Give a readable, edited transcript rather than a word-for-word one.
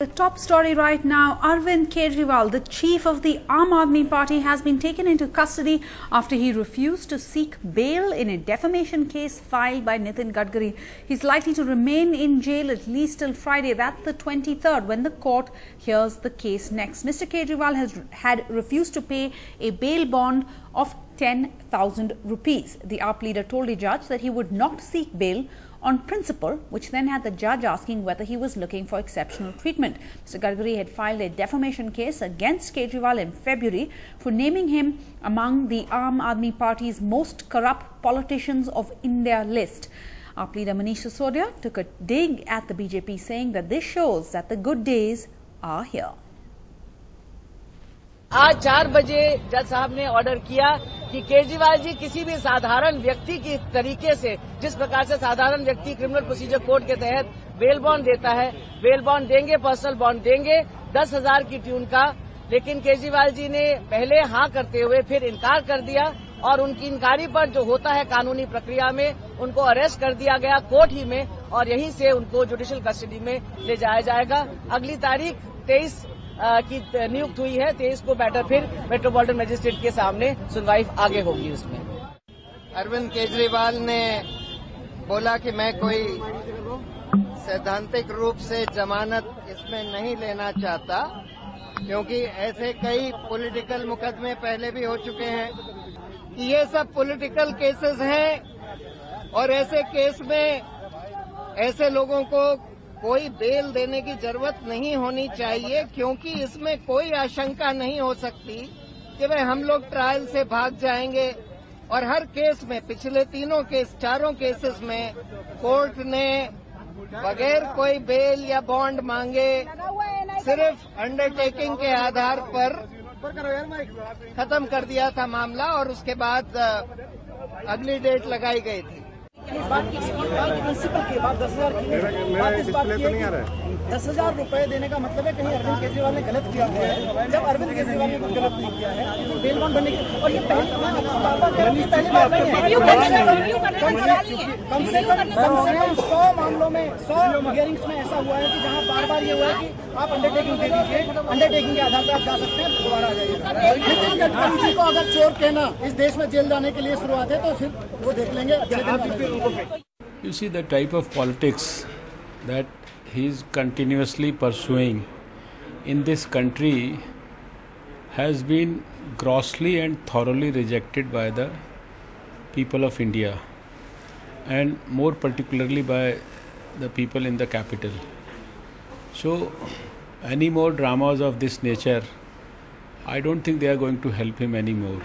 The top story right now, Arvind Kejriwal, the chief of the Aam Aadmi Party, has been taken into custody after he refused to seek bail in a defamation case filed by Nitin Gadkari. He's likely to remain in jail at least till Friday, that's the 23rd, when the court hears the case next. Mr. Kejriwal had refused to pay a bail bond of 10,000 rupees. The AAP leader told a judge that he would not seek bail on principle, which then had the judge asking whether he was looking for exceptional treatment. Mr. Gadkari had filed a defamation case against Kejriwal in February for naming him among the Aam Aadmi Party's most corrupt politicians of India list. AAP leader Manish Sisodia took a dig at the BJP, saying that this shows that the good days are here. आज 4 बजे जज साहब ने order किया कि केजरीवाल जी किसी भी साधारण व्यक्ति की तरीके से, जिस प्रकार से साधारण व्यक्ति क्रिमिनल प्रोसीजर कोड के तहत बेल बॉन्ड देता है, बेल बॉन्ड देंगे, पर्सनल बॉन्ड देंगे 10,000 की ट्यून का। लेकिन केजरीवाल जी ने पहले हाँ करते हुए फिर इनकार कर दिया और उनकी इनकारी पर जो होता है कानूनी प्रक्रिया में, उनको अरेस्ट कर दिया गया कोर्ट ही में और यहीं से उनको जुडिशियल कस्टडी में ले जाया जाएगा। अगली तारीख 23 की नियुक्त हुई है, 23 को बैटर फिर मेट्रोपॉलिटन मजिस्ट्रेट के सामने सुनवाई आगे होगी। उसमें अरविंद केजरीवाल ने बोला कि मैं कोई सैद्धांतिक रूप से जमानत इसमें नहीं लेना चाहता, क्योंकि ऐसे कई पॉलिटिकल मुकदमे पहले भी हो चुके हैं। ये सब पॉलिटिकल केसेस हैं और ऐसे केस में ऐसे लोगों को कोई बेल देने की जरूरत नहीं होनी चाहिए, क्योंकि इसमें कोई आशंका नहीं हो सकती कि भाई हम लोग ट्रायल से भाग जाएंगे। और हर केस में, पिछले चारों केसेस में कोर्ट ने बगैर कोई बेल या बॉन्ड मांगे सिर्फ अंडरटेकिंग के आधार पर खत्म कर दिया था मामला और उसके बाद अगली डेट लगाई गई थी। इस बात की प्रिंसिपल की बात 10,000 की बात इस बात की है कि 10,000 रुपए देने का मतलब है कहीं अरविंद केजरीवाल ने गलत किया है। जब अरविंद केजरीवाल ने कुछ गलत नहीं किया है तो बेल बॉन्ड बनने की, और ये पहली बार नहीं है। कम से कम 100 मामलों में, 100 हियरिंग्स में ऐसा हुआ है कि जहां बार बार ये हुआ है कि आप अंडरटेकिंग दे दीजिए, अंडरटेकिंग के आधार पर आप जा सकते हैं, दोबारा आ जाइए। नितिन गडकरी जी को अगर चोर कहना इस देश में जेल जाने के लिए शुरुआत है तो फिर वो देख लेंगे। You see, the type of politics that he is continuously pursuing in this country has been grossly and thoroughly rejected by the people of India, and more particularly by the people in the capital. So, any more dramas of this nature, I don't think they are going to help him anymore.